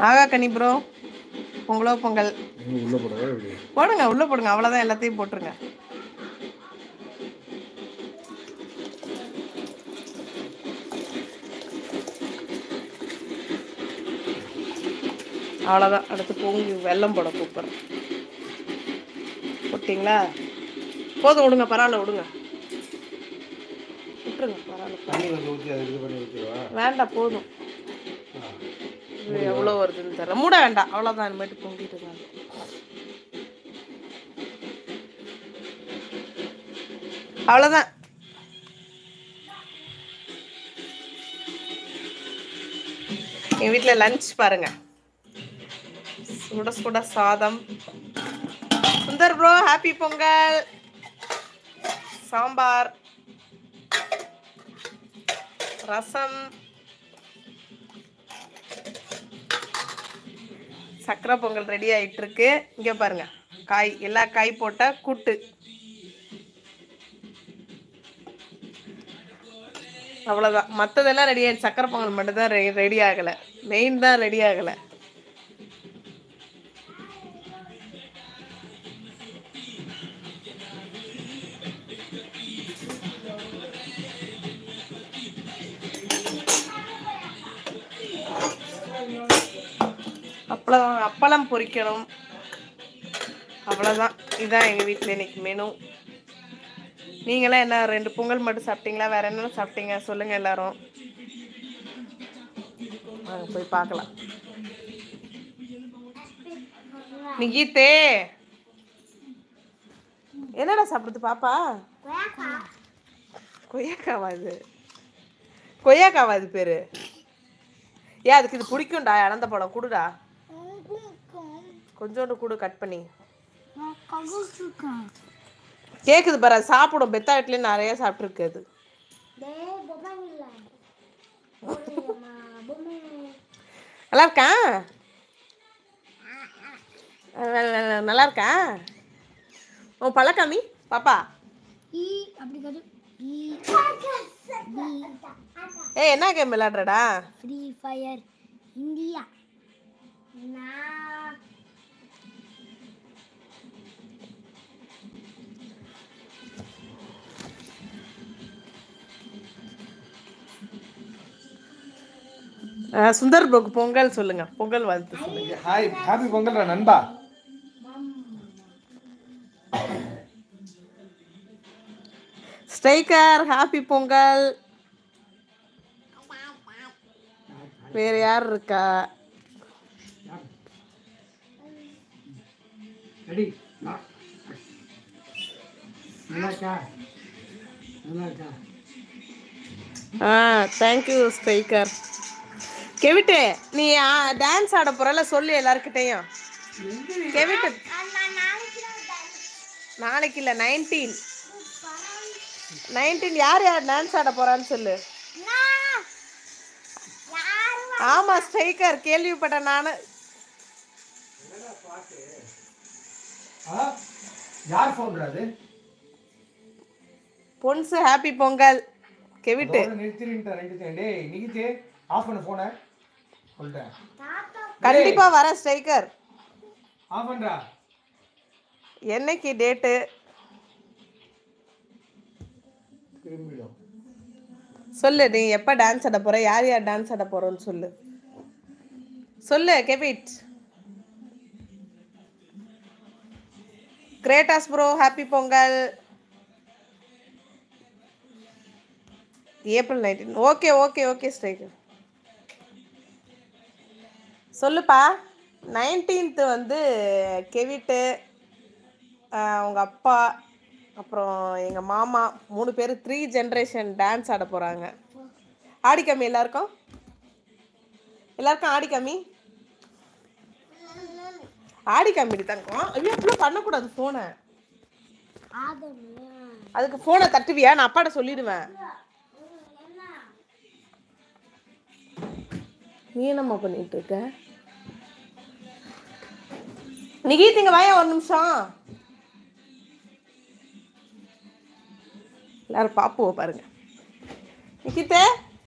ஆகா கனி ப்ரோ, பொங்கலோ பொங்கல். உள்ள போடுங்க, போடுங்க உள்ள போடுங்க, அவ்வளோதான், எல்லாத்தையும் போட்டுருங்க. அவ்வளோதான். அடுத்து பொங்கி வெல்லம் போட கூப்பிட்றேன். போட்டிங்களா? போதும், விடுங்க, பரவாயில்ல, விடுங்க, விட்டுருங்க, பரவாயில்ல. வேண்டாம், போதும். இது எவ்வளோ வருதுன்னு தெரியல, மூட வேண்டாம், அவ்வளோதான். இனிமேட்டு பொங்கிட்டு தான். அவ்வளோதான். எங்கள் வீட்டில் லஞ்ச் பாருங்க. சுட சுட சாதம். Sundar bro happy Pongal. சாம்பார், ரசம், சக்கரை பொங்கல் ரெடி ஆகிட்டு இருக்கு. இங்கே பாருங்க, காய், எல்லா காய் போட்ட கூட்டு. அவ்வளோதான். மற்றதெல்லாம் ரெடி ஆகிடுச்சு. சக்கரை பொங்கல் மட்டும் தான் ரெடி ஆகலை. மெயின் தான் ரெடி ஆகலை. அப்பளம் பொரிக்கணும். அவ்வளோதான். இதுதான் எங்கள் வீட்டில் இன்னைக்கு மெனு. நீங்களாம் என்ன 2 பொங்கல் மட்டும் சாப்பிட்டீங்களா? வேற என்ன சாப்பிட்டீங்க சொல்லுங்க எல்லாரும். போய் பார்க்கலாம். நிகிதே, என்னடா சாப்பிடுது பாப்பா? கொய்யாக்காவா இது? கொய்யாக்காவா இது பேரு? ஏன் அதுக்கு இது பிடிக்கும்டா. இழந்த பழம் கொடுடா, கொஞ்சோண்டு கூடு கட் பண்ணி. கேக்குது பாரு, சாப்பிடும். பெத்தா வீட்லயும் நிறைய சாப்பிட்டுருக்கு அது. நல்லா இருக்கா? நல்லா இருக்கா? உன் பழக்காமி பாப்பா. ஏய், என்ன கேம் விளையாடுறடா? Free fire India. சுந்தர் ப்ரோக்கு பொங்கல் சொல்லுங்க, பொங்கல் வாழ்த்து சொல்லுங்க. ஹாய், ஹாப்பி பொங்கல்டா நண்பா. Striker happy Pongal. வேற யார் இருக்கா? ரெடி. நல்லாக்கா, நல்லாக்கா. Thank you striker. கெவிட்டு, நீ டான்ஸ் ஆட போறல, சொல்லு எல்லாருக்கிட்டையும். கெவிட்டு, நாளைக்கு இல்லை, 19 யார் யார் டான்ஸ் ஆட போறான்னு சொல்லு. ஆமா ஸ்ட்ரைக்கர், கேள்விப்பட்டேன் நானு. யார் போன்றது? பொன்சு ஹாப்பி பொங்கல். கெவிட்டு நிகிதே ஆஃப் பண்ண போன சொல்லிட்டேன். கண்டிப்பா வர ஸ்ட்ரைக்கர். ஆஃப் பண்றா. என்னைக்கு டேட்டு? சொல்லு, நீ எப்போ டான்ஸ் ஆட போற, யார் யார் டான்ஸ் ஆட போறோன்னு சொல்லு. சொல்லு கெவிட். Kratos bro happy Pongal. April 19. Okay okay okay striker. சொல்லுப்பா. 19th வந்து கெவிட்டு, அவங்க அப்பா, அப்புறம் எங்கள் மாமா 3 பேர் 3 ஜென்ரேஷன் டான்ஸ் ஆட போகிறாங்க. ஆடிக்காமி எல்லாருக்கும், எல்லாருக்கும் ஆடிக்காமி, ஆடிக்காமி தங்கம். ஐயோ அப்படிலாம் பண்ணக்கூடாது ஃபோனை. அதுக்கு ஃபோனை தட்டுவியா? நான் அப்பாட்ட சொல்லிடுவேன். நீ என்னம்மா பண்ணிட்டு இருக்க? நிகித் இங்க வாயா ஒரு நிமிஷம். எல்லாரும் பாப்புவ பாருங்க. நிகித்தே